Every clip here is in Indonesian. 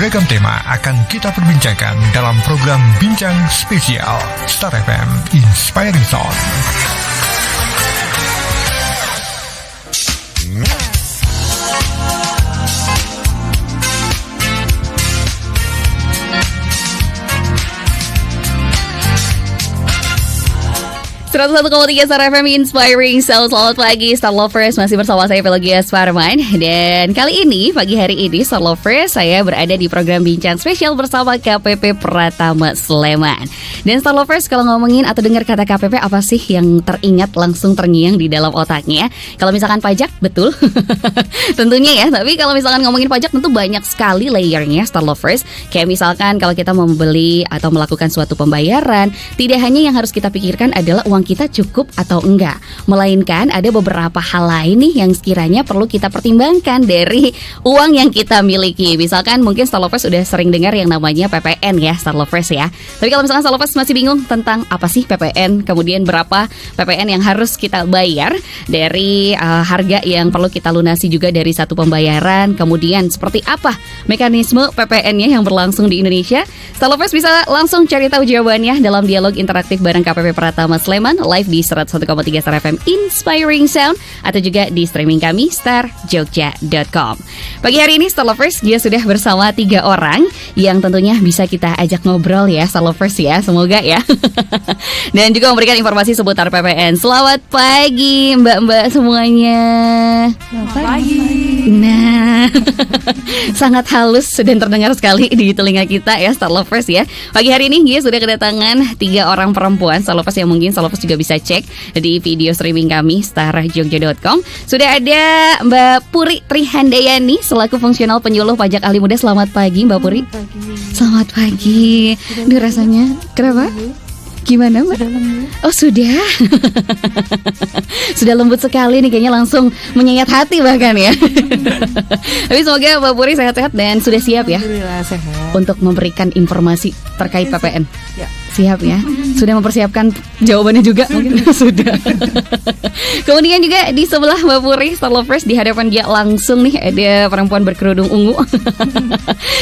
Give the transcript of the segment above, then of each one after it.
beragam tema akan kita perbincangkan dalam program Bincang Spesial Star FM Inspiring Sound. Satu 101,3 Star FM Inspiring Sound. Selamat pagi Star Lovers, masih bersama saya Pelagia Sparman. Dan kali ini, pagi hari ini Star Lovers, saya berada di program Bincang Spesial bersama KPP Pratama Sleman. Dan Star Lovers, kalau ngomongin atau dengar kata KPP, apa sih yang teringat langsung terngiang di dalam otaknya? Kalau misalkan pajak, betul tentunya ya. Tapi kalau misalkan ngomongin pajak, tentu banyak sekali layernya Star Lovers. Kayak misalkan kalau kita mau membeli atau melakukan suatu pembayaran, tidak hanya yang harus kita pikirkan adalah uang kita cukup atau enggak, melainkan ada beberapa hal lain nih yang sekiranya perlu kita pertimbangkan dari uang yang kita miliki. Misalkan mungkin Star Lovers sudah sering dengar yang namanya PPN ya Star Lovers ya. Tapi kalau misalkan Star Lovers masih bingung tentang apa sih PPN, kemudian berapa PPN yang harus kita bayar dari harga yang perlu kita lunasi juga dari satu pembayaran, kemudian seperti apa mekanisme PPN-nya yang berlangsung di Indonesia, Star Lovers bisa langsung cari tahu jawabannya dalam dialog interaktif bareng KPP Pratama Sleman live di 101,3 Star FM Inspiring Sound atau juga di streaming kami starjogja.com. Pagi hari ini Star Lovers dia sudah bersama 3 orang yang tentunya bisa kita ajak ngobrol ya Star Lovers ya, semoga ya. Dan juga memberikan informasi seputar PPN. Selamat pagi mbak-mbak semuanya. Selamat pagi. Nah, sangat halus dan terdengar sekali di telinga kita ya Star Lovers ya. Pagi hari ini dia sudah kedatangan 3 orang perempuan Star Lovers yang mungkin Star Lovers juga bisa cek di video streaming kami starjogja.com. Sudah ada Mbak Puri Trihandayani selaku fungsional penyuluh pajak ahli muda. Selamat pagi Mbak Puri. Selamat pagi. Ini rasanya kenapa? Gimana Mbak? Oh sudah. Sudah lembut sekali nih, kayaknya langsung menyayat hati bahkan ya. Tapi semoga Mbak Puri sehat-sehat dan sudah siap ya. Alhamdulillah sehat. Untuk memberikan informasi terkait PPN. Ya. Siap ya. Sudah mempersiapkan jawabannya juga mungkin. Sudah. Kemudian juga di sebelah Mbak Puri Star Lovers, di hadapan dia langsung nih ada perempuan berkerudung ungu.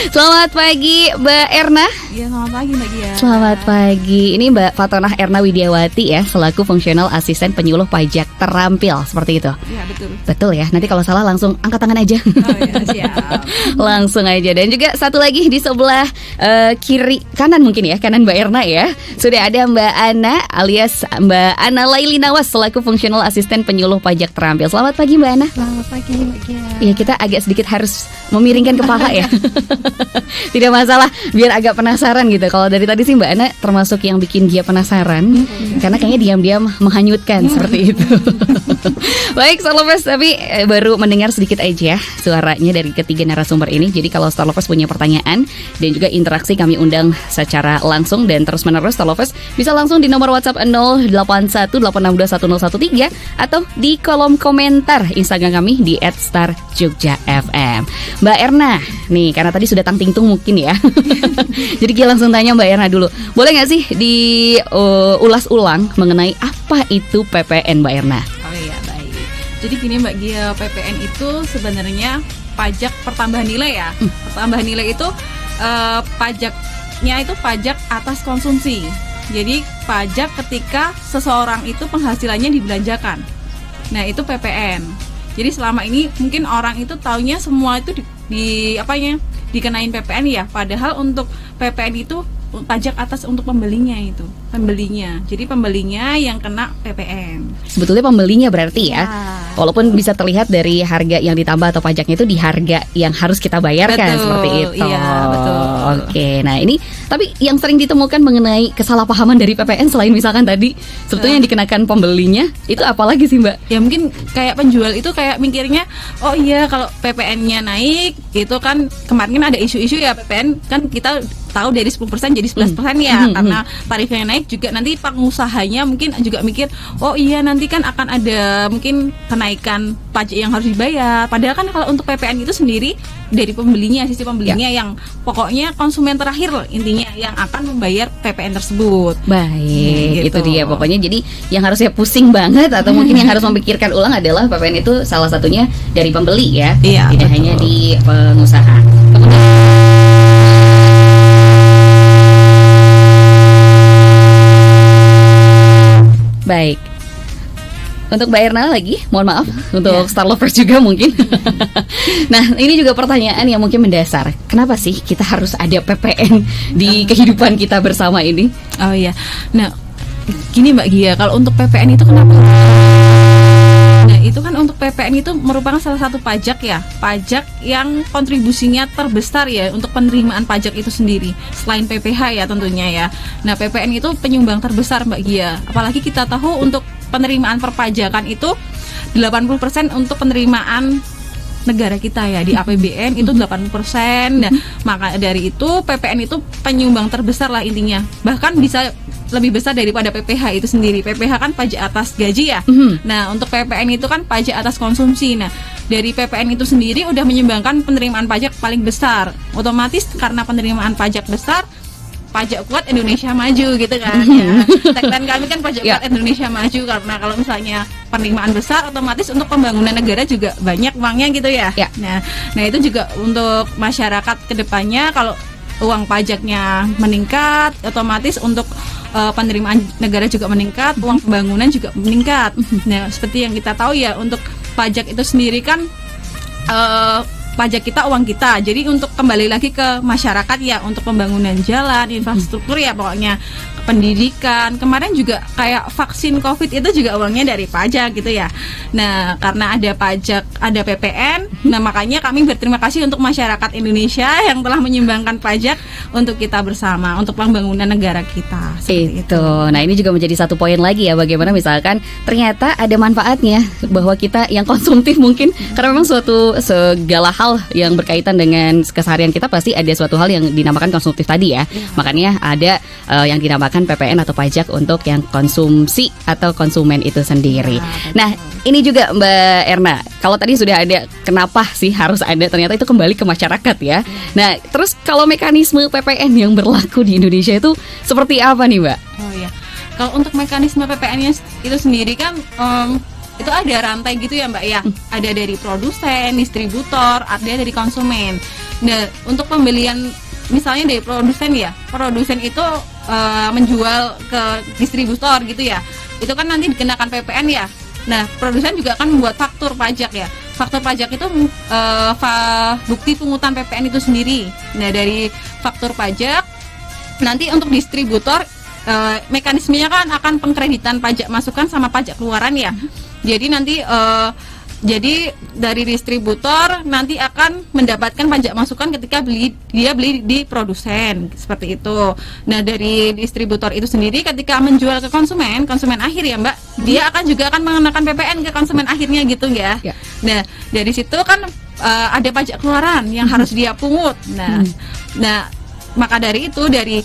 Selamat pagi Mbak Erna. Iya, selamat pagi Mbak Gia. Selamat pagi. Ini Mbak Fatonah Erna Widiawati ya, selaku fungsional asisten penyuluh pajak terampil, seperti itu. Iya, betul. Betul ya. Nanti kalau salah langsung angkat tangan aja. Oh iya, siap. Langsung aja. Dan juga satu lagi di sebelah kiri kanan mungkin ya, kanan Mbak Erna ya. Sudah ada Mbak Ana alias Mbak Ana Laili Nawas selaku fungsional asisten penyuluh pajak terampil. Selamat pagi Mbak Ana. Selamat pagi Mbak Gia. Ya, kita agak sedikit harus memiringkan kepala ya. Tidak masalah, biar agak penasaran gitu. Kalau dari tadi sih Mbak Ana termasuk yang bikin dia penasaran, karena kayaknya diam-diam menghanyutkan seperti itu. Baik Star Lovers, tapi baru mendengar sedikit aja suaranya dari ketiga narasumber ini. Jadi kalau Star Lovers punya pertanyaan dan juga interaksi, kami undang secara langsung dan terus-menerus. Star Lovers bisa langsung di nomor WhatsApp 0818621013 atau di kolom komentar Instagram kami di @starjogjafm. Mbak Erna, nih karena tadi sudah tang-ting-tung mungkin ya. Jadi kita langsung tanya Mbak Erna dulu. Boleh nggak sih diulas ulang mengenai apa itu PPN Mbak Erna? Oh iya, baik. Jadi gini Mbak Gia, PPN itu sebenarnya pajak pertambahan nilai ya. Pertambahan nilai itu pajaknya itu pajak atas konsumsi. Jadi pajak ketika seseorang itu penghasilannya dibelanjakan. Nah, itu PPN. Jadi selama ini mungkin orang itu taunya semua itu dikenain PPN ya. Padahal untuk PPN itu pajak atas untuk pembelinya itu. Pembelinya. Jadi pembelinya yang kena PPN. Sebetulnya pembelinya berarti ya. Walaupun bisa terlihat dari harga yang ditambah atau pajaknya itu di harga yang harus kita bayarkan. Betul, seperti itu. iya, betul. Oke, nah ini tapi yang sering ditemukan mengenai kesalahpahaman dari PPN selain misalkan tadi sebetulnya yang dikenakan pembelinya, itu apalagi sih Mbak? Ya mungkin kayak penjual itu kayak mikirnya, oh iya kalau PPN-nya naik, itu kan kemarin ada isu-isu ya PPN kan kita tahu dari 10% jadi 11% ya, karena tarifnya naik juga nanti pengusahanya mungkin juga mikir, oh iya nanti kan akan ada mungkin kenaikan pajak yang harus dibayar. Padahal kan kalau untuk PPN itu sendiri dari pembelinya, sisi pembelinya yang pokoknya konsumen terakhir intinya yang akan membayar PPN tersebut. Baik, gitu. itu dia pokoknya. Jadi yang harusnya pusing banget atau mungkin yang harus memikirkan ulang adalah PPN itu salah satunya dari pembeli ya, Iya, tidak betul. hanya di pengusaha. Kemudian Baik. Untuk Mbak Erna lagi, mohon maaf untuk Star Lovers juga mungkin. Nah, ini juga pertanyaan yang mungkin mendasar. Kenapa sih kita harus ada PPN di kehidupan kita bersama ini? Oh iya. Nah, gini Mbak Gia, kalau untuk PPN itu kenapa? Nah, itu kan untuk PPN itu merupakan salah satu pajak ya, pajak yang kontribusinya terbesar ya untuk penerimaan pajak itu sendiri, selain PPh ya tentunya ya. Nah, PPN itu penyumbang terbesar Mbak Gia. Apalagi kita tahu untuk penerimaan perpajakan itu 80% untuk penerimaan negara kita ya, di APBN itu 80%. Nah, maka dari itu PPN itu penyumbang terbesar lah intinya. Bahkan bisa lebih besar daripada PPh itu sendiri. PPh kan pajak atas gaji ya. Nah, untuk PPN itu kan pajak atas konsumsi. Nah, dari PPN itu sendiri udah menyumbangkan penerimaan pajak paling besar. Otomatis karena penerimaan pajak besar, pajak kuat Indonesia maju gitu kan ya. Tagline kami kan pajak kuat Indonesia maju, karena kalau misalnya penerimaan besar otomatis untuk pembangunan negara juga banyak uangnya gitu ya. Nah itu juga untuk masyarakat kedepannya, kalau uang pajaknya meningkat, otomatis untuk penerimaan negara juga meningkat, uang pembangunan juga meningkat. Nah, seperti yang kita tahu ya, untuk pajak itu sendiri kan pajak kita uang kita. Jadi untuk kembali lagi ke masyarakat ya, untuk pembangunan jalan, infrastruktur ya, pokoknya pendidikan. Kemarin juga kayak vaksin COVID itu juga uangnya dari pajak gitu ya. Nah, karena ada pajak, ada PPN, nah makanya kami berterima kasih untuk masyarakat Indonesia yang telah menyumbangkan pajak untuk kita bersama, untuk pembangunan negara kita. Itu. Nah, ini juga menjadi satu poin lagi ya, bagaimana misalkan ternyata ada manfaatnya bahwa kita yang konsumtif mungkin, karena memang segala hal yang berkaitan dengan keseharian kita pasti ada suatu hal yang dinamakan konsumtif tadi ya. Makanya ada yang dinamakan PPN atau pajak untuk yang konsumsi atau konsumen itu sendiri. Nah, ini juga Mbak Erna, kalau tadi sudah ada kenapa sih harus ada, ternyata itu kembali ke masyarakat ya. Nah, terus kalau mekanisme PPN yang berlaku di Indonesia itu seperti apa nih Mbak? Oh iya, kalau untuk mekanisme PPN-nya itu sendiri kan itu ada rantai gitu ya Mbak ya. Ada dari produsen, distributor, ada dari konsumen. Nah, untuk pembelian misalnya dari produsen ya, produsen itu menjual ke distributor gitu ya, itu kan nanti dikenakan PPN ya. Nah, produsen juga akan membuat faktur pajak ya. Faktur pajak itu bukti pungutan PPN itu sendiri. Nah, dari faktur pajak nanti untuk distributor mekanismenya kan akan pengkreditan pajak masukan sama pajak keluaran ya. Jadi nanti jadi dari distributor nanti akan mendapatkan pajak masukan ketika dia beli di produsen, seperti itu. Nah, dari distributor itu sendiri ketika menjual ke konsumen akhir ya Mbak, dia juga akan mengenakan PPN ke konsumen akhirnya gitu ya. Nah, dari situ kan ada pajak keluaran yang harus dia pungut. Nah, maka dari itu, dari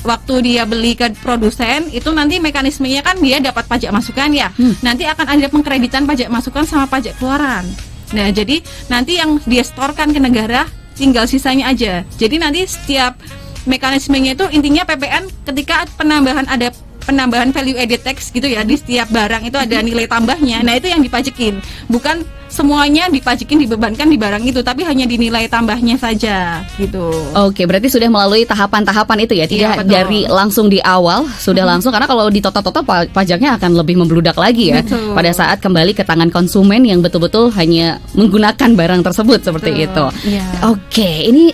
waktu dia beli ke produsen itu nanti mekanismenya kan dia dapat pajak masukan ya. Nanti akan ada pengkreditan pajak masukan sama pajak keluaran. Nah, jadi nanti yang dia setorkan ke negara tinggal sisanya aja. Jadi nanti setiap mekanismenya itu intinya PPN ketika ada penambahan value added tax gitu ya, di setiap barang itu ada nilai tambahnya. Nah, itu yang dipajekin. Bukan semuanya dipajekin, dibebankan di barang itu, tapi hanya di nilai tambahnya saja gitu. Oke, berarti sudah melalui tahapan-tahapan itu ya, tidak dari langsung di awal sudah langsung, karena kalau di total-total pajaknya akan lebih membludak lagi ya. Pada saat kembali ke tangan konsumen yang betul-betul hanya menggunakan barang tersebut seperti itu. Oke, ini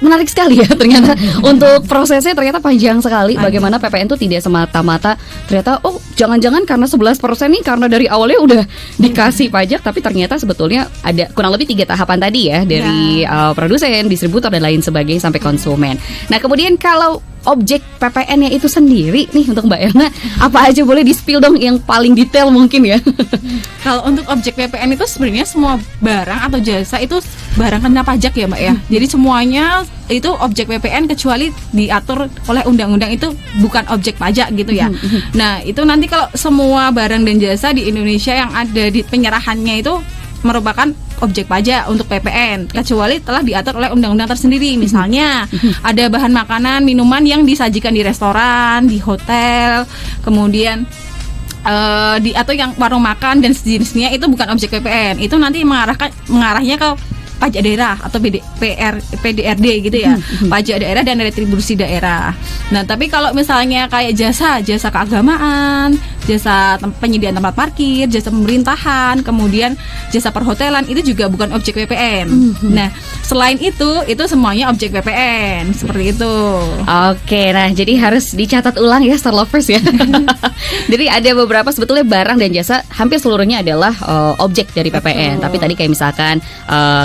menarik sekali ya ternyata. Untuk prosesnya ternyata panjang sekali. Bagaimana PPN itu tidak semata-mata ternyata jangan-jangan karena 11% nih karena dari awalnya udah dikasih pajak, tapi ternyata sebetulnya ada kurang lebih 3 tahapan tadi ya, dari produsen, distributor dan lain sebagainya sampai konsumen. Nah, kemudian kalau objek PPN-nya itu sendiri nih untuk Mbak Erna, apa aja boleh di-spill dong yang paling detail mungkin ya? Kalau untuk objek PPN itu sebenarnya semua barang atau jasa itu barang kena pajak ya Mbak ya. Jadi semuanya itu objek PPN kecuali diatur oleh undang-undang itu bukan objek pajak gitu ya. Nah, itu nanti kalau semua barang dan jasa di Indonesia yang ada di penyerahannya itu merupakan objek pajak untuk PPN, kecuali telah diatur oleh undang-undang tersendiri. Misalnya ada bahan makanan, minuman yang disajikan di restoran, di hotel, kemudian atau yang warung makan dan sejenisnya, itu bukan objek PPN. Itu nanti mengarahnya ke pajak daerah atau PDRD gitu ya, pajak daerah dan retribusi daerah. Nah, tapi kalau misalnya kayak jasa keagamaan, penyediaan tempat parkir, jasa pemerintahan, kemudian jasa perhotelan itu juga bukan objek PPN. Nah, selain itu semuanya objek PPN seperti itu. Oke, nah jadi harus dicatat ulang ya Star Lovers ya. Jadi ada beberapa sebetulnya barang dan jasa hampir seluruhnya adalah objek dari PPN. Tapi tadi kayak misalkan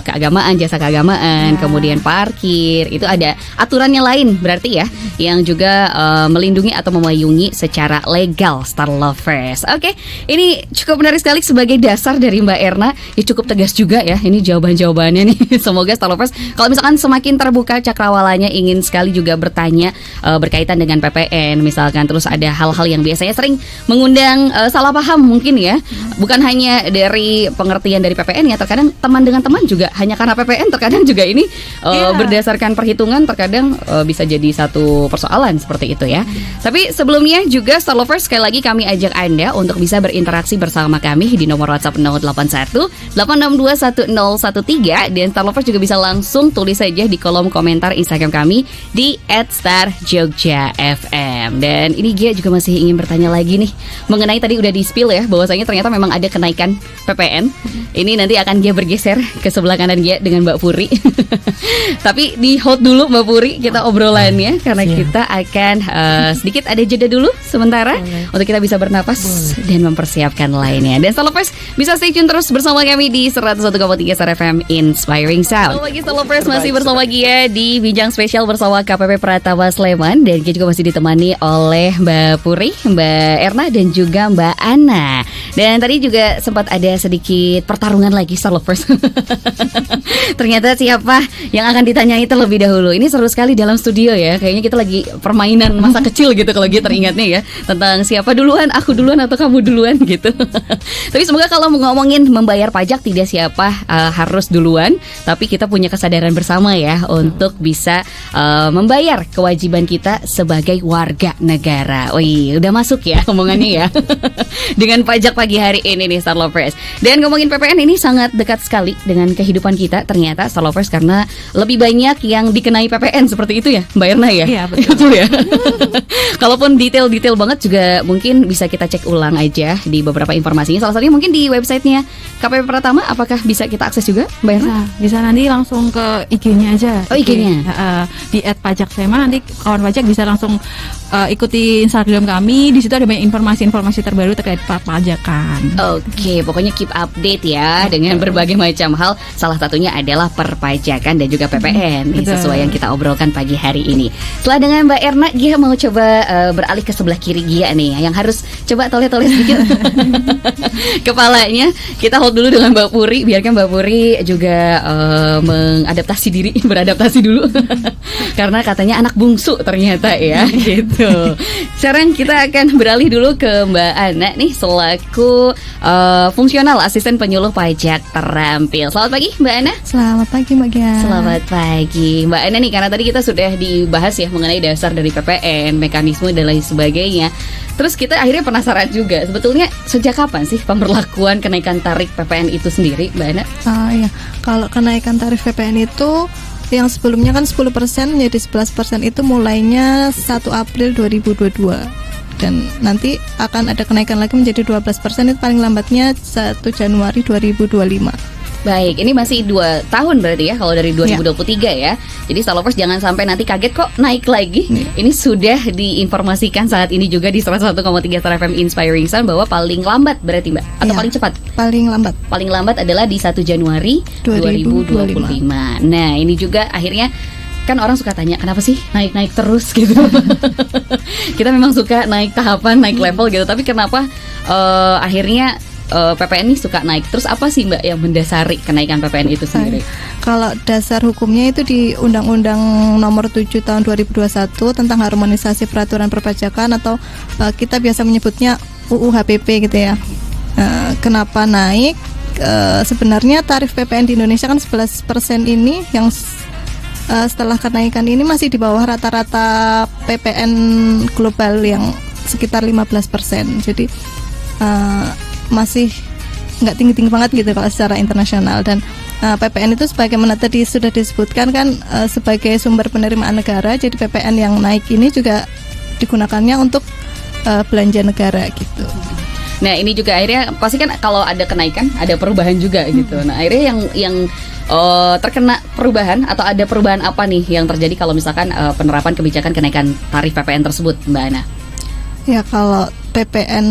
keagamaan, jasa keagamaan, kemudian parkir, itu ada aturannya lain berarti ya, yang juga melindungi atau memayungi secara legal Star Lovers. Oke, ini cukup menarik sekali sebagai dasar dari Mbak Erna. Ya cukup tegas juga ya ini jawaban-jawabannya nih. Semoga Star Lovers kalau misalkan semakin terbuka cakrawalanya, ingin sekali juga bertanya berkaitan dengan PPN misalkan, terus ada hal-hal yang biasanya sering mengundang salah paham mungkin ya. Bukan hanya dari pengertian dari PPN ya, terkadang teman dengan teman juga hanya karena PPN terkadang juga ini berdasarkan perhitungan terkadang bisa jadi satu persoalan seperti itu ya. Tapi sebelumnya juga Star Lovers, sekali lagi kami ajak Anda untuk bisa berinteraksi bersama kami di nomor WhatsApp 081 862 1013, dan Star Lovers juga bisa langsung tulis saja di kolom komentar Instagram kami di @starjogjafm. Dan ini Gia juga masih ingin bertanya lagi nih mengenai tadi udah di-spill ya bahwasanya ternyata memang ada kenaikan PPN. Ini nanti akan Gia bergeser ke sebelah kanan Gia dengan Mbak Puri. Tapi di hold dulu Mbak Puri kita obrolannya, karena kita akan sedikit ada jeda dulu sementara untuk kita bisa bernapas dan mempersiapkan lainnya. Dan Star Lovers bisa stay tune terus bersama kami di 101,3 Star FM Inspiring Sound. Selamat pagi Star Lovers, masih bersama Gia di Bincang Spesial bersama KPP Pratama Sleman, dan Gia juga masih ditemani oleh Mbak Puri, Mbak Erna, dan juga Mbak Ana. Dan tadi juga sempat ada sedikit pertarungan lagi Star Lovers. Ternyata siapa yang akan ditanyai terlebih dahulu. Ini seru sekali dalam studio ya. Kayaknya kita lagi permainan masa kecil gitu kalau Gia teringatnya ya, tentang siapa duluan, aku duluan atau kamu duluan gitu. Tapi semoga kalau mau ngomongin membayar pajak tidak siapa harus duluan, tapi kita punya kesadaran bersama ya untuk bisa membayar kewajiban kita sebagai warga negara. Wih, udah masuk ya omongannya ya. Dengan pajak pagi hari ini nih Star Lovers. Dan ngomongin PPN ini sangat dekat sekali dengan kehidupan kita ternyata Star Lovers, karena lebih banyak yang dikenai PPN seperti itu ya Mbak Erna ya. Iya betul. Betul ya. Kalaupun detail-detail banget juga mungkin bisa kita cek ulang aja di beberapa informasinya. Salah satunya mungkin di websitenya KPP Pratama. Apakah bisa kita akses juga Mbak Erna? Bisa nanti langsung ke IG-nya aja. Oh, IG-nya. Di @pajaksema, nanti kawan pajak bisa langsung ikuti Instagram kami. Di situ ada banyak informasi-informasi terbaru terkait perpajakan. Oke, pokoknya keep update ya dengan berbagai macam hal. Salah satunya adalah perpajakan dan juga PPN. Nih, sesuai yang kita obrolkan pagi hari ini. Setelah dengan Mbak Erna, Gia mau coba beralih ke sebelah kiri Gia nih, yang harus coba toleh-toleh sedikit kepalanya. Kita hold dulu dengan Mbak Puri, biarkan Mbak Puri juga mengadaptasi diri, beradaptasi dulu. Karena katanya anak bungsu ternyata ya gitu. Sekarang kita akan beralih dulu ke Mbak Ana nih selaku fungsional asisten penyuluh pajak terampil. Selamat pagi Mbak Ana. Selamat pagi Mbak Gia. Selamat pagi Mbak Ana nih, karena tadi kita sudah dibahas ya mengenai dasar dari PPN, mekanisme dan lain sebagainya. Terus kita akhirnya penasaran juga, sebetulnya sejak kapan sih pemberlakuan kenaikan tarif PPN itu sendiri Mbak Ana? Iya, kalau kenaikan tarif PPN itu yang sebelumnya kan 10% menjadi 11% itu mulainya 1 April 2022. Dan nanti akan ada kenaikan lagi menjadi 12%, itu paling lambatnya 1 Januari 2025. Baik, ini masih 2 tahun berarti ya kalau dari 2023 ya. Jadi Star Lovers jangan sampai nanti kaget kok naik lagi. Ini sudah diinformasikan saat ini juga di 101,3 Star FM Inspiring Sound bahwa paling lambat berarti Mbak, atau paling cepat? Paling lambat. Paling lambat adalah di 1 Januari 2025. Nah, ini juga akhirnya kan orang suka tanya kenapa sih naik-naik terus gitu. Kita memang suka naik tahapan, naik level gitu, tapi kenapa akhirnya PPN ini suka naik? Terus apa sih Mbak yang mendasari kenaikan PPN itu sendiri? Kalau dasar hukumnya itu di Undang-Undang Nomor 7 Tahun 2021 tentang harmonisasi peraturan perpajakan, atau kita biasa menyebutnya UU HPP gitu ya. Kenapa naik? Sebenarnya tarif PPN di Indonesia kan 11% ini yang setelah kenaikan ini masih di bawah rata-rata PPN global yang sekitar 15%. Jadi masih nggak tinggi-tinggi banget gitu kalau secara internasional. Dan PPN itu sebagaimana tadi sudah disebutkan kan sebagai sumber penerimaan negara. Jadi PPN yang naik ini juga digunakannya untuk belanja negara gitu. Nah ini juga akhirnya pasti kan kalau ada kenaikan ada perubahan juga gitu. Nah akhirnya yang terkena perubahan atau ada perubahan apa nih yang terjadi kalau misalkan penerapan kebijakan kenaikan tarif PPN tersebut, Mbak Ana? Ya kalau PPN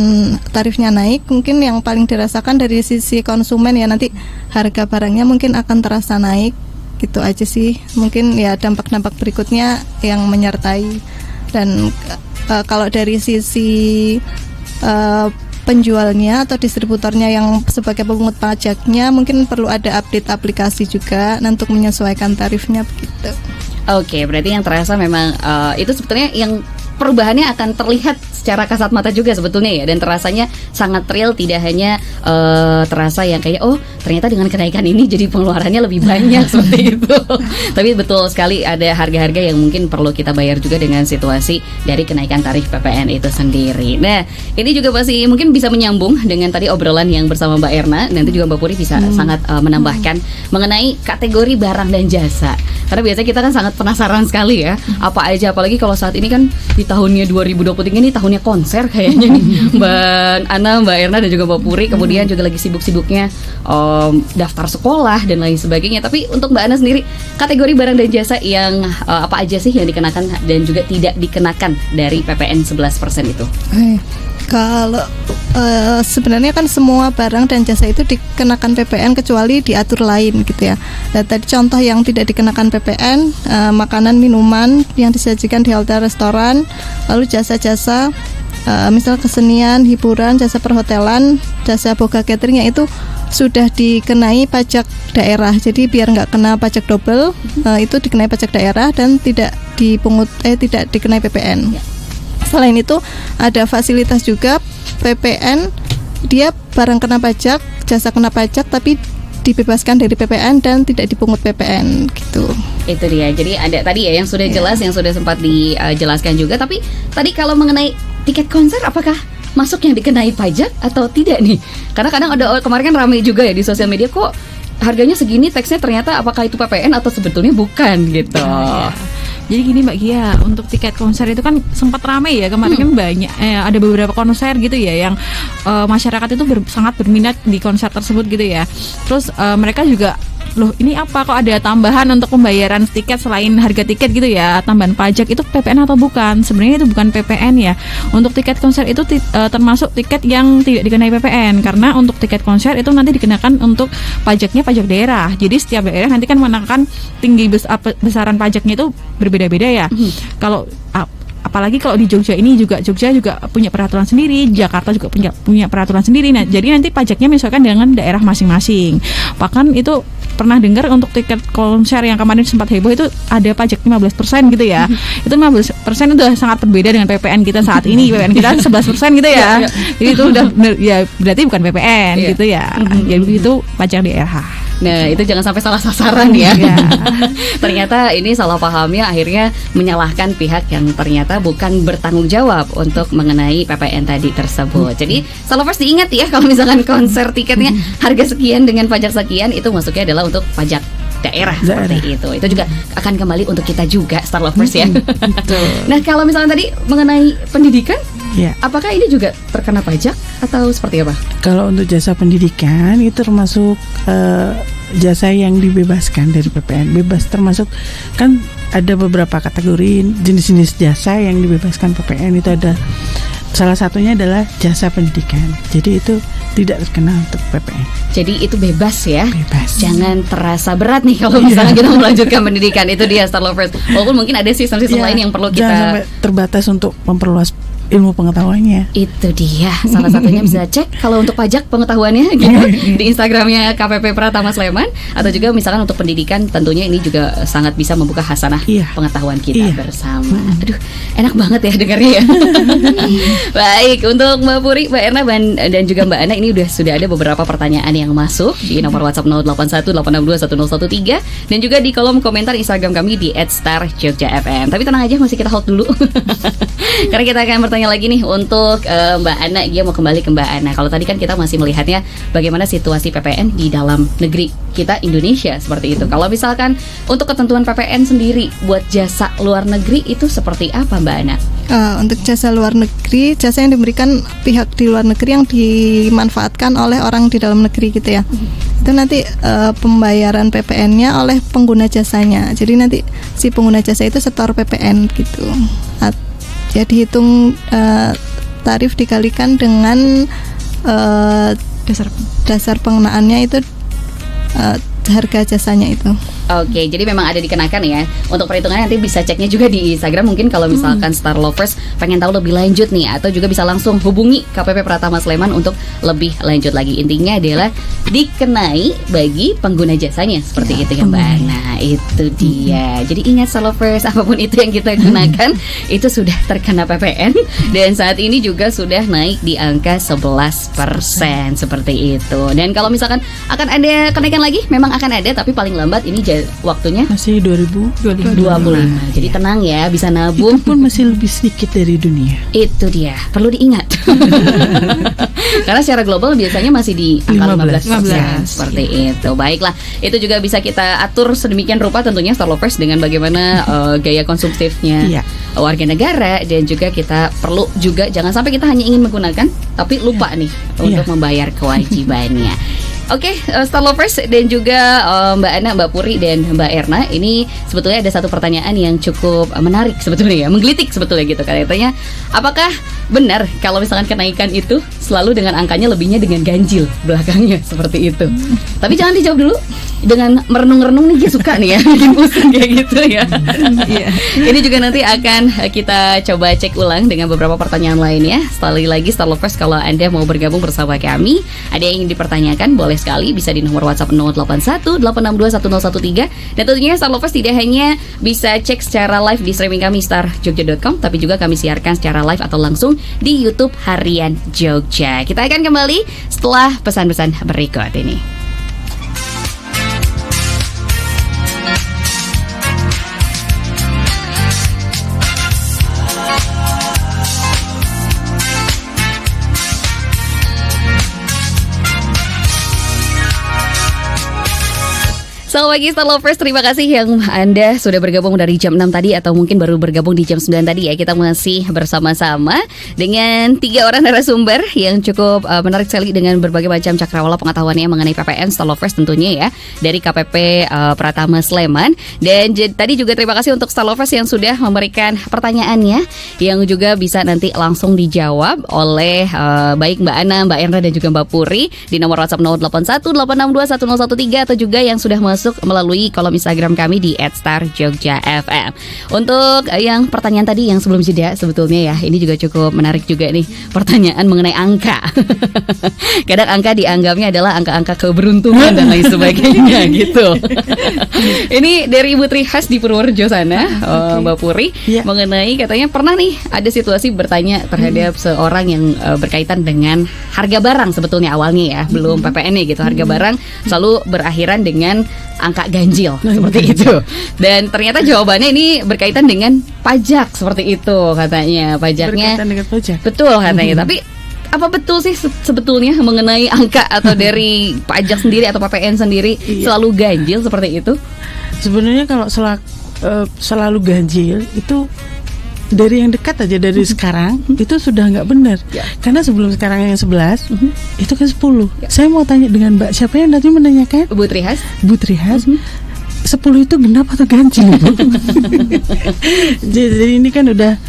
tarifnya naik, mungkin yang paling dirasakan dari sisi konsumen ya, nanti harga barangnya mungkin akan terasa naik, gitu aja sih. Mungkin ya dampak-dampak berikutnya yang menyertai. Dan kalau dari sisi penjualnya atau distributornya yang sebagai pemungut pajaknya, mungkin perlu ada update aplikasi juga untuk menyesuaikan tarifnya begitu. Oke, berarti yang terasa memang itu sebetulnya yang perubahannya akan terlihat secara kasat mata juga sebetulnya ya, dan terasanya sangat real, tidak hanya terasa yang kayak oh ternyata dengan kenaikan ini jadi pengeluarannya lebih banyak seperti itu. Tapi betul sekali ada harga-harga yang mungkin perlu kita bayar juga dengan situasi dari kenaikan tarif PPN itu sendiri. Nah ini juga pasti mungkin bisa menyambung dengan tadi obrolan yang bersama Mbak Erna. Nanti juga Mbak Puri bisa sangat menambahkan mengenai kategori barang dan jasa. Karena biasanya kita kan sangat penasaran sekali ya, apa aja, apalagi kalau saat ini kan di tahunnya 2023 ini tahunnya konser kayaknya nih. Mbak Ana, Mbak Erna dan juga Mbak Puri kemudian juga lagi sibuk-sibuknya daftar sekolah dan lain sebagainya. Tapi untuk Mbak Ana sendiri, kategori barang dan jasa yang apa aja sih yang dikenakan dan juga tidak dikenakan dari PPN 11% itu? Kalau sebenarnya kan semua barang dan jasa itu dikenakan PPN kecuali diatur lain gitu ya. Nah, tadi contoh yang tidak dikenakan PPN, makanan minuman yang disajikan di hotel restoran, lalu jasa-jasa misal kesenian, hiburan, jasa perhotelan, jasa boga cateringnya itu sudah dikenai pajak daerah. Jadi biar nggak kena pajak double, itu dikenai pajak daerah dan tidak dikenai PPN. Selain itu ada fasilitas juga PPN, dia barang kena pajak, jasa kena pajak, tapi dibebaskan dari PPN dan tidak dipungut PPN gitu. Itu dia. Jadi ada tadi ya yang sudah jelas, yang sudah sempat dijelaskan juga. Tapi tadi kalau mengenai tiket konser, apakah masuk yang dikenai pajak atau tidak nih? Karena kadang ada, kemarin kan ramai juga ya di sosial media, kok harganya segini, teksnya ternyata apakah itu PPN atau sebetulnya bukan gitu. Jadi gini Mbak Gia, untuk tiket konser itu kan sempat ramai ya kemarin kan banyak, ada beberapa konser gitu ya yang masyarakat itu sangat berminat di konser tersebut gitu ya. Terus mereka juga, loh ini apa kok ada tambahan untuk pembayaran tiket selain harga tiket gitu ya, tambahan pajak, itu PPN atau bukan? Sebenarnya itu bukan PPN ya. Untuk tiket konser itu termasuk tiket yang tidak dikenai PPN, karena untuk tiket konser itu nanti dikenakan untuk pajaknya pajak daerah. Jadi setiap daerah nanti kan menekan tinggi besaran pajaknya itu berbeda-beda ya. Kalau apalagi kalau di Jogja juga punya peraturan sendiri, Jakarta juga punya peraturan sendiri. Nah, jadi nanti pajaknya menyesuaikan dengan daerah masing-masing. Bahkan itu pernah dengar untuk tiket konser yang kemarin sempat heboh itu ada pajak 15% gitu ya. Itu 15% itu sangat berbeda dengan PPN kita saat ini. PPN kita 11% gitu ya. Jadi itu udah ya berarti bukan PPN gitu ya. Jadi itu pajak daerah. Nah itu jangan sampai salah sasaran ya. Ternyata ini salah pahamnya akhirnya menyalahkan pihak yang ternyata bukan bertanggung jawab untuk mengenai PPN tadi tersebut. Jadi Starlovers diingat ya, kalau misalkan konser tiketnya harga sekian dengan pajak sekian, itu masuknya adalah untuk pajak daerah seperti itu. Itu juga akan kembali untuk kita juga Starlovers ya. Nah kalau misalnya tadi mengenai pendidikan, apakah ini juga terkena pajak atau seperti apa? Kalau untuk jasa pendidikan itu termasuk jasa yang dibebaskan dari PPN. Bebas termasuk, kan ada beberapa kategori jenis-jenis jasa yang dibebaskan PPN. Itu ada, salah satunya adalah jasa pendidikan. Jadi itu tidak terkena untuk PPN. Jadi itu bebas ya. Bebas. Jangan terasa berat nih kalau misalnya kita melanjutkan pendidikan. Itu dia Starlovers. Walaupun mungkin ada sistem-sistem lain yang perlu kita, jangan sampai terbatas untuk memperluas ilmu pengetahuannya. Itu dia. Salah satunya bisa cek kalau untuk pajak pengetahuannya gitu di Instagramnya KPP Pratama Sleman, atau juga misalkan untuk pendidikan tentunya ini juga sangat bisa membuka hasanah pengetahuan kita bersama. Aduh, enak banget ya dengarnya ya. Baik, untuk Mbak Puri, Mbak Erna dan juga Mbak Ana, ini sudah ada beberapa pertanyaan yang masuk di nomor WhatsApp 0818621013 dan juga di kolom komentar Instagram kami di @starjogjafm. Tapi tenang aja, masih kita hold dulu. Karena kita akan bertanya bertanya lagi nih untuk Mbak Ana. Dia mau kembali ke Mbak Ana. Kalau tadi kan kita masih melihatnya bagaimana situasi PPN di dalam negeri kita Indonesia seperti itu. Kalau misalkan untuk ketentuan PPN sendiri buat jasa luar negeri itu seperti apa Mbak Ana? Untuk jasa luar negeri, jasa yang diberikan pihak di luar negeri yang dimanfaatkan oleh orang di dalam negeri gitu ya. Itu nanti pembayaran PPN-nya oleh pengguna jasanya. Jadi nanti si pengguna jasa itu setor PPN gitu. Jadi hitung tarif dikalikan dengan dasar pengenaannya itu harga jasanya itu. Oke, jadi memang ada dikenakan ya. Untuk perhitungannya nanti bisa ceknya juga di Instagram. Mungkin kalau misalkan Star Lovers pengen tahu lebih lanjut nih, atau juga bisa langsung hubungi KPP Pratama Sleman untuk lebih lanjut lagi. Intinya adalah dikenai bagi pengguna jasanya seperti itu ya Mbak. Nah itu dia. Jadi ingat Star Lovers, apapun itu yang kita gunakan itu sudah terkena PPN. Dan saat ini juga sudah naik di angka 11% seperti itu. Dan kalau misalkan akan ada kenaikan lagi, memang akan ada, tapi paling lambat ini waktunya Masih 2025. Jadi tenang ya, bisa nabung. Itu pun masih lebih sedikit dari dunia. Itu dia, perlu diingat. Karena secara global biasanya masih di angka 15%. Seperti itu. Baiklah, itu juga bisa kita atur sedemikian rupa tentunya Star Lovers dengan bagaimana gaya konsumtifnya warga negara. Dan juga kita perlu juga jangan sampai kita hanya ingin menggunakan tapi lupa nih untuk membayar kewajibannya. Oke, Star Lovers dan juga Mbak Ana, Mbak Puri dan Mbak Erna, ini sebetulnya ada satu pertanyaan yang cukup menarik sebetulnya ya, menggelitik sebetulnya gitu kan. Katanya, apakah benar kalau misalkan kenaikan itu selalu dengan angkanya lebihnya dengan ganjil belakangnya seperti itu? Tapi jangan dijawab dulu dengan merenung-renung nih, dia suka nih ya bikin pusing kayak gitu ya. Ini juga nanti akan kita coba cek ulang dengan beberapa pertanyaan lainnya. Sekali lagi Star Lovers, kalau Anda mau bergabung bersama kami, ada yang ingin dipertanyakan, boleh sekali bisa di nomor WhatsApp 081 862 1013. Dan tentunya Star Lovers tidak hanya bisa cek secara live di streaming kami starjogja.com, tapi juga kami siarkan secara live atau langsung di YouTube Harian Jogja. Kita akan kembali setelah pesan-pesan berikut ini. Selamat pagi Star Lovers, terima kasih yang Anda sudah bergabung dari jam 6 tadi atau mungkin baru bergabung di jam 9 tadi ya. Kita masih bersama-sama dengan 3 orang narasumber yang cukup menarik sekali dengan berbagai macam cakrawala pengetahuannya mengenai PPN Star Lovers tentunya ya, dari KPP Pratama Sleman. Dan tadi juga terima kasih untuk Star Lovers yang sudah memberikan pertanyaannya, yang juga bisa nanti langsung dijawab oleh baik Mbak Ana, Mbak Erna dan juga Mbak Puri di nomor WhatsApp 081 862 1013 atau juga yang sudah masuk melalui kolom Instagram kami di @starjogjafm. Untuk yang pertanyaan tadi yang sebelum jeda sebetulnya ya, ini juga cukup menarik juga nih, pertanyaan mengenai angka. Kadang angka dianggapnya adalah angka-angka keberuntungan dan lain sebagainya gitu. Ini dari Ibu Trihas di Purworejo sana, Mbak Puri, mengenai katanya pernah nih ada situasi bertanya terhadap seorang yang berkaitan dengan harga barang sebetulnya awalnya ya, belum PPN-nya gitu. Harga barang selalu berakhiran dengan angka ganjil seperti itu. Dan ternyata jawabannya ini berkaitan dengan pajak seperti itu katanya. Pajaknya berkaitan dengan pajak. Betul katanya. Tapi apa betul sih sebetulnya mengenai angka atau dari pajak sendiri atau PPN sendiri selalu ganjil seperti itu? Sebenarnya kalau selalu ganjil itu dari yang dekat aja, dari sekarang itu sudah nggak benar. Karena sebelum sekarang yang 11 itu kan 10. Saya mau tanya dengan Mbak, siapa yang nanti menanyakan? Bu Trihas. 10 itu genap atau ganjil? Jadi ini kan udah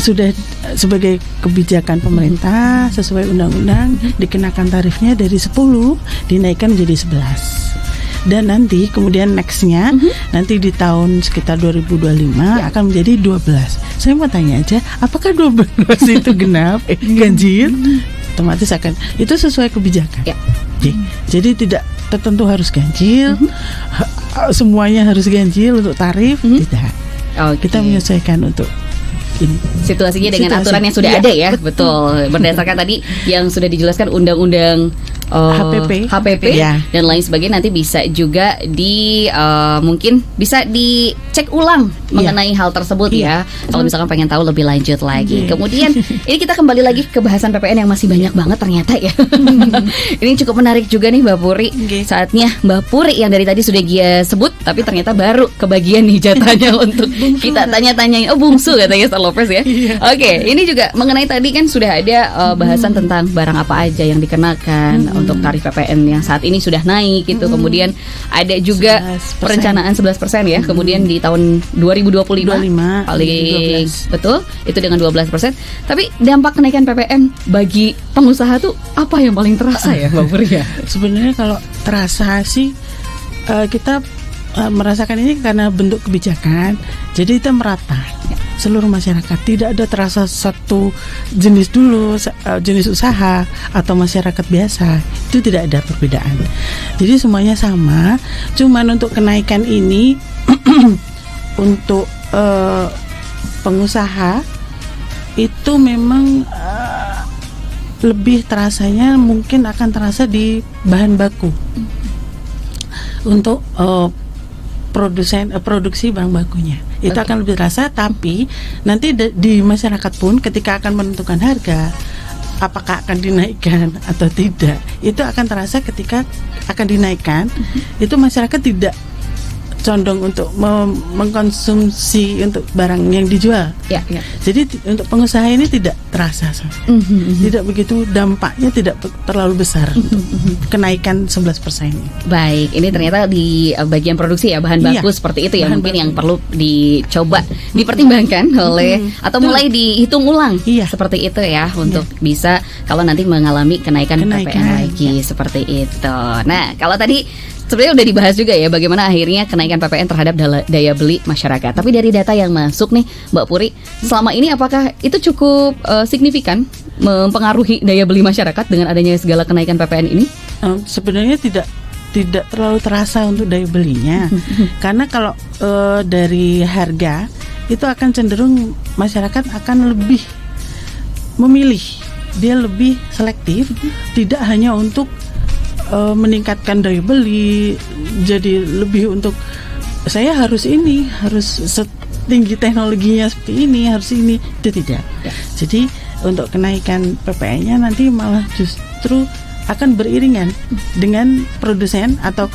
sudah sebagai kebijakan pemerintah sesuai undang-undang, dikenakan tarifnya dari 10 dinaikkan menjadi 11. Dan nanti kemudian nextnya nanti di tahun sekitar 2025 akan menjadi 12. Saya mau tanya aja, apakah 12 itu genap ganjil? Otomatis akan itu sesuai kebijakan. Jadi tidak tertentu harus ganjil, semuanya harus ganjil untuk tarif, tidak. Kita menyesuaikan untuk ini. Situasinya dengan aturan yang sudah ada ya. Betul. Berdasarkan tadi yang sudah dijelaskan Undang-Undang HPP Ya. dan lain sebagainya, nanti bisa juga mungkin bisa dicek ulang mengenai hal tersebut ya. Kalau misalkan pengen tahu lebih lanjut lagi. Kemudian ini kita kembali lagi ke bahasan PPN yang masih banyak banget ternyata ya. Ini cukup menarik juga nih Mbak Puri. Saatnya Mbak Puri yang dari tadi sudah Gia sebut, tapi ternyata baru kebagian nih jatahnya untuk kita tanya-tanyain. Oh, bungsu katanya Star Lovers ya. Oke, ini juga mengenai tadi kan sudah ada bahasan tentang barang apa aja yang dikenakan untuk tarif PPN yang saat ini sudah naik gitu. Kemudian ada juga 11%. perencanaan 11% ya. Kemudian di tahun 2025 25, paling 12. betul itu dengan 12%. Tapi dampak kenaikan PPN bagi pengusaha tuh apa yang paling terasa ya Mbak Puri ya? Sebenarnya kalau terasa sih kita merasakan ini karena bentuk kebijakan, jadi itu merata seluruh masyarakat. Tidak ada terasa satu jenis dulu, jenis usaha atau masyarakat biasa, itu tidak ada perbedaan. Jadi semuanya sama. Cuman untuk kenaikan ini untuk pengusaha itu memang lebih terasanya mungkin akan terasa di bahan baku untuk produksi bahan bakunya itu akan lebih terasa. Tapi nanti di masyarakat pun ketika akan menentukan harga apakah akan dinaikkan atau tidak, itu akan terasa ketika akan dinaikkan. Itu masyarakat tidak condong untuk mengkonsumsi untuk barang yang dijual. Ya. Jadi untuk pengusaha ini tidak terasa, tidak begitu, dampaknya tidak terlalu besar untuk kenaikan 11% ini. Baik, ini ternyata di bagian produksi ya, bahan baku seperti itu ya, bahan mungkin baku. yang perlu dicoba dipertimbangkan oleh atau mulai dihitung ulang seperti itu ya, untuk bisa kalau nanti mengalami kenaikan PPN lagi seperti itu. Nah, kalau tadi sebenarnya udah dibahas juga ya bagaimana akhirnya kenaikan PPN terhadap daya beli masyarakat. Tapi dari data yang masuk nih Mbak Puri, selama ini apakah itu cukup signifikan mempengaruhi daya beli masyarakat dengan adanya segala kenaikan PPN ini? Sebenarnya tidak terlalu terasa untuk daya belinya. Karena kalau dari harga itu akan cenderung masyarakat akan lebih memilih, dia lebih selektif, tidak hanya untuk meningkatkan daya beli, jadi lebih untuk saya harus ini, harus setinggi teknologinya seperti ini, harus ini, itu tidak. Jadi untuk kenaikan PPN-nya nanti malah justru akan beriringan dengan produsen atau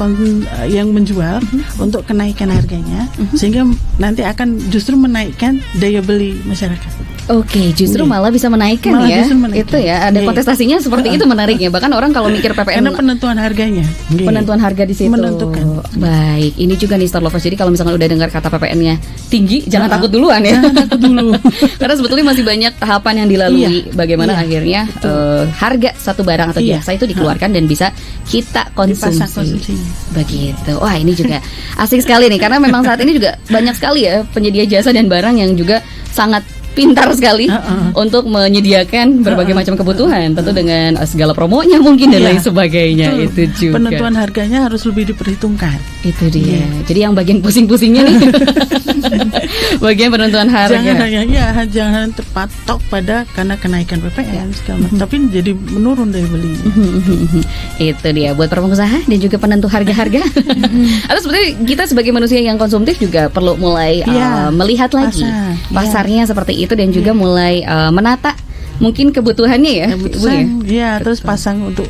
yang menjual untuk kenaikan harganya, sehingga nanti akan justru menaikkan daya beli masyarakat. Oke, justru malah bisa menaikkan ya. Itu ya, ada kontestasinya seperti itu menariknya. Bahkan orang kalau mikir PPN karena penentuan harganya. Penentuan harga di situ. Menentukan. Baik, ini juga nih Star Lovers. Jadi kalau misalkan udah dengar kata PPN-nya tinggi, jangan takut duluan ya. Jangan takut dulu. Karena sebetulnya masih banyak tahapan yang dilalui. Bagaimana akhirnya harga satu barang atau jasa itu dikeluarkan dan bisa kita konsumsi. Begitu. Wah, ini juga asik sekali nih, karena memang saat ini juga banyak sekali ya penyedia jasa dan barang yang juga sangat pintar sekali untuk menyediakan berbagai macam kebutuhan, tentu dengan segala promonya mungkin dan lain sebagainya. Itu juga penentuan harganya harus lebih diperhitungkan. Itu dia. Jadi yang bagian pusing-pusingnya nih bagian penentuan harga. Jangan terpatok pada karena kenaikan PPN segala macam, tapi jadi menurun daya beli. Itu dia buat para pengusaha dan juga penentu harga-harga. Atau sebetulnya kita sebagai manusia yang konsumtif juga perlu mulai melihat lagi pasarnya seperti itu, dan juga mulai menata mungkin kebutuhannya ya. Terus pasang untuk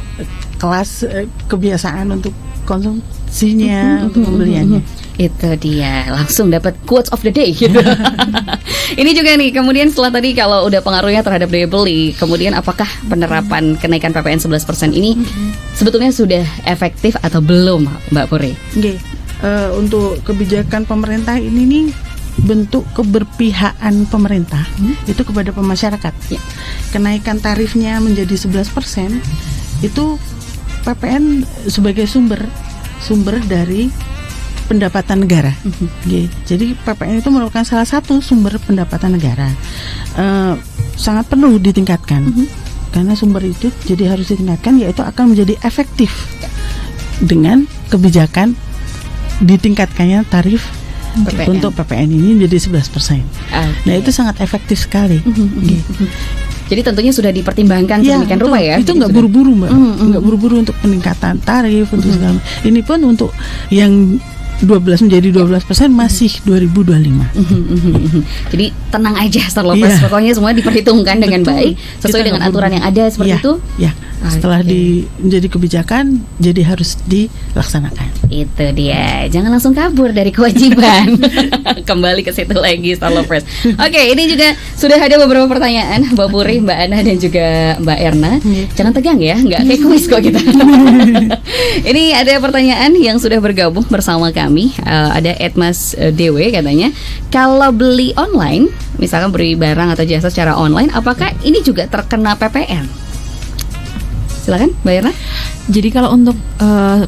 kelas kebiasaan untuk konsumsinya, untuk pembeliannya. Itu dia, langsung dapat quotes of the day gitu. Ini juga nih, kemudian setelah tadi kalau udah pengaruhnya terhadap daya beli, kemudian apakah penerapan kenaikan PPN 11% ini sebetulnya sudah efektif atau belum Mbak Puri? Untuk kebijakan pemerintah ini nih bentuk keberpihakan pemerintah itu kepada masyarakat. Kenaikan tarifnya menjadi 11% itu PPN sebagai sumber dari pendapatan negara. Jadi PPN itu merupakan salah satu sumber pendapatan negara. Sangat perlu ditingkatkan. Karena sumber itu jadi harus ditingkatkan, yaitu akan menjadi efektif dengan kebijakan ditingkatkannya tarif untuk PPN ini menjadi 11%. Nah, itu sangat efektif sekali. Jadi tentunya sudah dipertimbangkan Ya, sedemikian rupa ya. itu Jadi nggak sudah- buru-buru Mbak, Mm-mm. nggak buru-buru untuk peningkatan tarif untuk segala macam. Ini pun untuk yang 12 menjadi 12% masih 2025. Jadi tenang aja Star Lovers, Iya. pokoknya semua diperhitungkan dengan Betul. baik sesuai Kita dengan nggak aturan yang ada seperti Iya, itu. Ya, setelah Oke. menjadi kebijakan, jadi harus dilaksanakan. Itu dia, jangan langsung kabur dari kewajiban. Kembali ke situ lagi Star Lovers. Oke, ini juga sudah ada beberapa pertanyaan Mbak Puri, Mbak Ana dan juga Mbak Erna. Jangan tegang ya, nggak kayak kuis kok kita. Ini ada pertanyaan yang sudah bergabung bersama kami. Ada Edmas Dewe katanya, kalau beli online, misalkan beli barang atau jasa secara online, apakah ini juga terkena PPN? Silakan, Mbak Erna. Jadi kalau untuk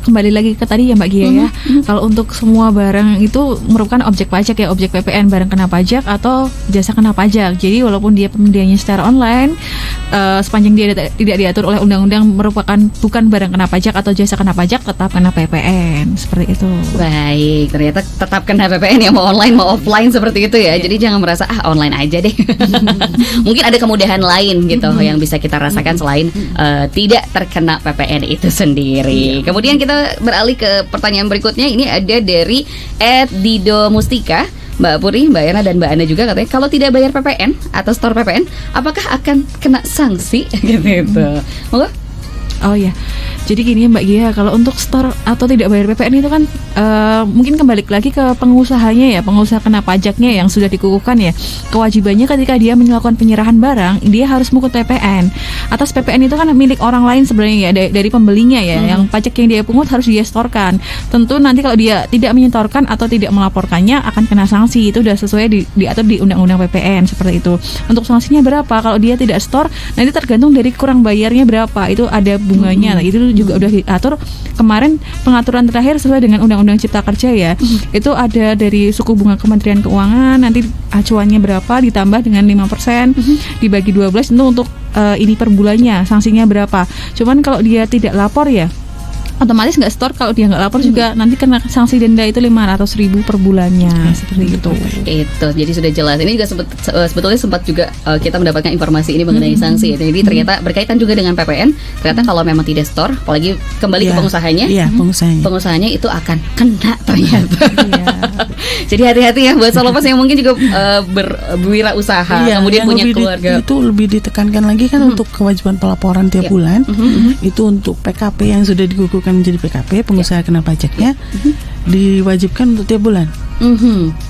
kembali lagi ke tadi ya Mbak Gia ya, kalau untuk semua barang itu merupakan objek pajak ya, objek PPN, barang kena pajak atau jasa kena pajak. Jadi walaupun dia pembeliannya secara online, sepanjang dia tidak diatur oleh undang-undang merupakan bukan barang kena pajak atau jasa kena pajak, tetap kena PPN seperti itu. Baik, ternyata tetap kena PPN ya, mau online mau offline seperti itu ya. Jadi jangan merasa online aja deh. Mungkin ada kemudahan lain gitu yang bisa kita rasakan selain tidak terkena PPN itu sendiri. Kemudian kita beralih ke pertanyaan berikutnya. Ini ada dari @Dido Mustika. Mbak Puri, Mbak Erna dan Mbak Ana juga katanya, kalau tidak bayar PPN atau store PPN, apakah akan kena sanksi? Gitu. Monggo. Oh ya, jadi gini Mbak Gia, kalau untuk store atau tidak bayar PPN itu kan mungkin kembali lagi ke pengusahanya ya, pengusaha kena pajaknya yang sudah dikukuhkan ya. Kewajibannya ketika dia melakukan penyerahan barang, dia harus mengut PPN. Atas PPN itu kan milik orang lain sebenarnya ya, dari pembelinya ya, yang pajak yang dia pungut harus dia setorkan. Tentu nanti kalau dia tidak menyetorkan atau tidak melaporkannya akan kena sanksi. Itu sudah sesuai diatur di Undang-Undang PPN seperti itu. Untuk sanksinya berapa? Kalau dia tidak store, nanti tergantung dari kurang bayarnya berapa. Itu ada bunganya. Nah, itu juga udah diatur kemarin, pengaturan terakhir sesuai dengan Undang-Undang Cipta Kerja ya. Itu ada dari suku bunga Kementerian Keuangan, nanti acuannya berapa ditambah dengan 5%, dibagi 12 itu untuk ini per bulannya, sanksinya berapa. Cuman kalau dia tidak lapor ya otomatis nggak store. Kalau dia nggak lapor juga nanti kena sanksi denda itu 500.000 per bulannya seperti itu. Itu jadi sudah jelas. Ini juga sebetulnya sempat juga kita mendapatkan informasi ini mengenai sanksi. Jadi ternyata berkaitan juga dengan PPN. Ternyata kalau memang tidak store, apalagi kembali ke pengusahanya, Iya, pengusahanya itu akan kena ternyata. Iya. Jadi hati-hati ya buat Solopas yang mungkin juga berwirausaha, kemudian yang punya lebih keluarga. itu lebih ditekankan lagi kan untuk kewajiban pelaporan tiap bulan. Itu untuk PKP yang sudah dikukuhkan menjadi PKP, pengusaha kena pajaknya diwajibkan untuk tiap bulan.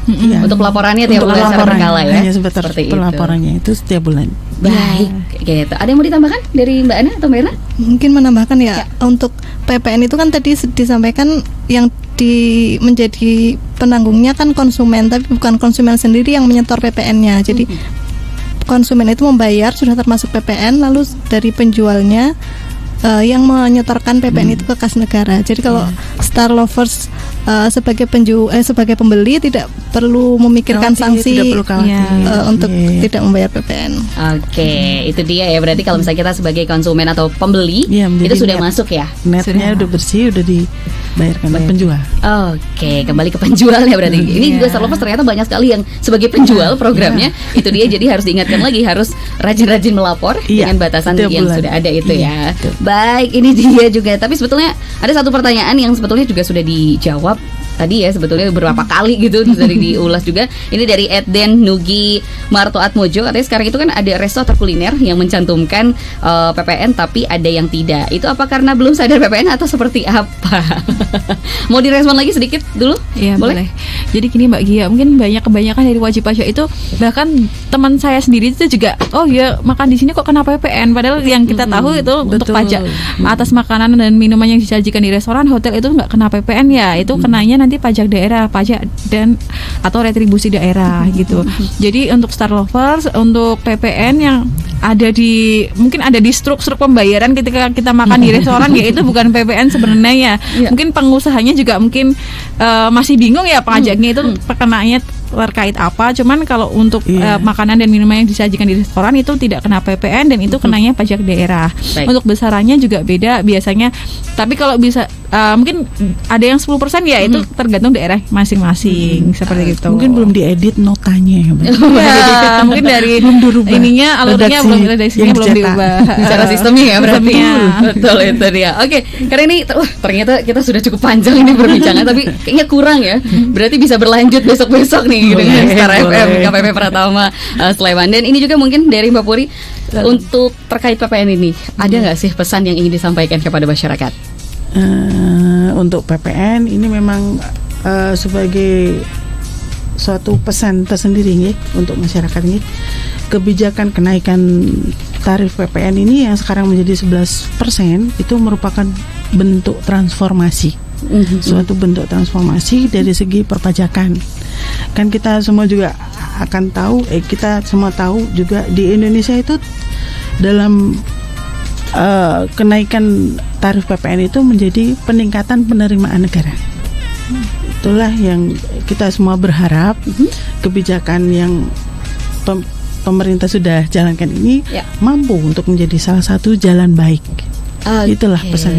Iya. Untuk pelaporannya tiap bulan secara berkala ya. Hanya seperti itu. pelaporannya itu setiap bulan. Baik, gitu. Ada yang mau ditambahkan dari Mbak Ana atau Mbak Erna? Mungkin menambahkan ya, untuk PPN itu kan tadi disampaikan yang menjadi penanggungnya kan konsumen, tapi bukan konsumen sendiri yang menyetor PPN-nya. Jadi konsumen itu membayar sudah termasuk PPN, lalu dari penjualnya yang menyetorkan PPN itu ke kas negara. Jadi kalau Star Lovers sebagai sebagai pembeli tidak perlu memikirkan sanksi tidak perlu khawatir. untuk tidak membayar PPN. Oke, itu dia ya. Berarti kalau misalnya kita sebagai konsumen atau pembeli, itu sudah masuk ya. Netnya udah bersih, udah dibayarkan oleh penjual. Oke, kembali ke penjual ya berarti. Ini juga Star Lovers ternyata banyak sekali yang sebagai penjual programnya. Itu dia, jadi harus diingatkan lagi, harus rajin-rajin melapor dengan batasan yang sudah ada itu ya. Baik, ini dia juga. Tapi sebetulnya ada satu pertanyaan yang sebetulnya juga sudah dijawab tadi ya, sebetulnya beberapa kali gitu dari diulas juga. Ini dari Eden Nugi Marto Atmojo, katanya sekarang itu kan ada resto atau kuliner yang mencantumkan PPN tapi ada yang tidak. Itu apa karena belum sadar PPN atau seperti apa? Mau direspon lagi sedikit dulu? Iya, boleh. Jadi gini Mbak Gia, mungkin kebanyakan dari wajib pajak itu, bahkan teman saya sendiri itu juga, oh ya makan di sini kok kena PPN, padahal yang kita tahu itu untuk pajak atas makanan dan minuman yang disajikan di restoran, hotel itu nggak kena PPN ya, itu kenanya nanti pajak daerah, pajak dan atau retribusi daerah gitu. Jadi untuk Star Lovers, untuk PPN yang ada mungkin ada di struktur pembayaran ketika kita makan di restoran ya, itu bukan PPN sebenarnya ya. Mungkin pengusahanya juga mungkin masih bingung ya pajaknya itu perkenanya terkait apa. Cuman kalau untuk makanan dan minuman yang disajikan di restoran itu tidak kena PPN dan itu kenanya pajak daerah. Untuk besarannya juga beda biasanya. Tapi kalau bisa mungkin ada yang 10% ya itu tergantung daerah masing-masing seperti itu. Mungkin belum diedit notanya ya, Mbak. Ya, mungkin dari ininya alurnya redaksinya belum diubah. Bicara sistemnya ya berarti. Sistemnya. Betul itu dia. Oke, karena ini ternyata kita sudah cukup panjang ini perbincangan tapi kayaknya kurang ya. Berarti bisa berlanjut besok-besok nih dengan Star FM KPP Pratama Sleman. Dan ini juga mungkin dari Mbak Puri untuk terkait PPN ini, ada nggak sih pesan yang ingin disampaikan kepada masyarakat? Untuk PPN ini memang sebagai suatu pesan tersendiri nih untuk masyarakat ini. Kebijakan kenaikan tarif PPN ini yang sekarang menjadi 11% itu merupakan bentuk transformasi. Suatu bentuk transformasi dari segi perpajakan. Kan kita semua juga akan tahu, kita semua tahu juga di Indonesia itu dalam kenaikan tarif PPN itu menjadi peningkatan penerimaan negara. Itulah yang kita semua berharap kebijakan yang pemerintah sudah jalankan ini mampu untuk menjadi salah satu jalan baik. Itulah pesan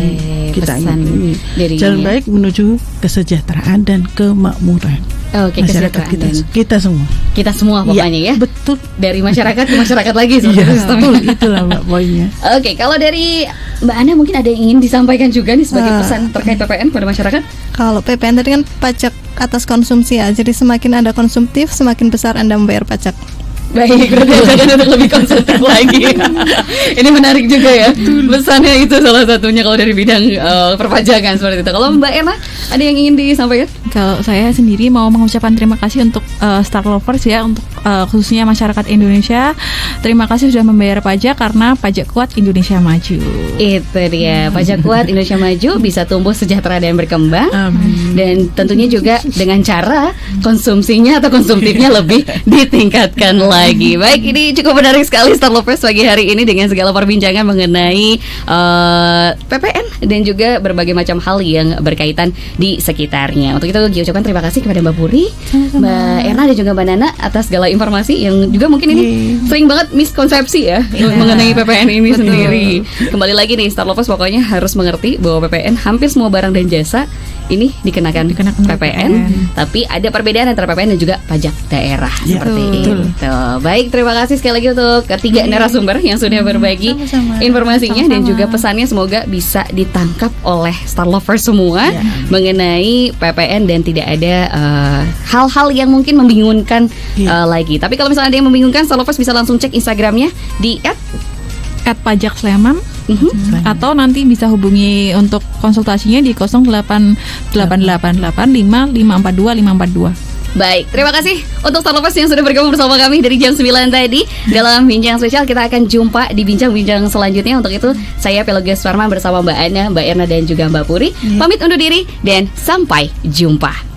kita ini. Jalan baik menuju kesejahteraan dan kemakmuran. Masyarakat kita semua. Kita semua pokoknya ya. Betul. Dari masyarakat ke masyarakat lagi sistemnya. Itulah Mbak poinnya. Oke, kalau dari Mbak Ana mungkin ada yang ingin disampaikan juga nih sebagai pesan terkait PPN pada masyarakat? Kalau PPN tadi kan pajak atas konsumsi ya, jadi semakin Anda konsumtif, semakin besar Anda membayar pajak. Baik, berarti ajakan untuk lebih konsumtif lagi. Ini menarik juga ya. Pesannya itu salah satunya kalau dari bidang perpajakan seperti itu. Kalau Mbak Erna, ada yang ingin disampaikan? Kalau saya sendiri mau mengucapkan terima kasih untuk Star Lovers ya, untuk khususnya masyarakat Indonesia. Terima kasih sudah membayar pajak karena pajak kuat Indonesia maju. Itu dia, pajak kuat Indonesia maju bisa tumbuh sejahtera dan berkembang. Dan tentunya juga dengan cara konsumsinya atau konsumtifnya lebih ditingkatkan lagi. Baik, ini cukup menarik sekali Star Lovers pagi hari ini dengan segala perbincangan mengenai PPN dan juga berbagai macam hal yang berkaitan di sekitarnya. Untuk itu Gi ucapkan terima kasih kepada Mbak Puri, Mbak Erna dan juga Mbak Nana atas segala informasi yang juga mungkin ini sering banget miskonsepsi ya mengenai PPN ini sendiri. Kembali lagi nih Star Lovers pokoknya harus mengerti bahwa PPN hampir semua barang dan jasa ini dikenakan PPN, tapi ada perbedaan antara PPN dan juga pajak daerah seperti itu. Baik, terima kasih sekali lagi untuk ketiga narasumber yang sudah berbagi informasinya dan juga pesannya semoga bisa ditangkap oleh Star Lovers semua mengenai PPN dan tidak ada hal-hal yang mungkin membingungkan lagi. Tapi kalau misalnya ada yang membingungkan, Star Lovers bisa langsung cek Instagramnya di @pajak Sleman. Atau nanti bisa hubungi untuk konsultasinya di 088885542542. Baik, terima kasih untuk Star Lovers yang sudah bergabung bersama kami dari jam 9 tadi dalam Bincang Spesial. Kita akan jumpa di bincang-bincang selanjutnya. Untuk itu, saya Pelogas Farma bersama Mbak Ana, Mbak Erna dan juga Mbak Puri pamit undur diri dan sampai jumpa.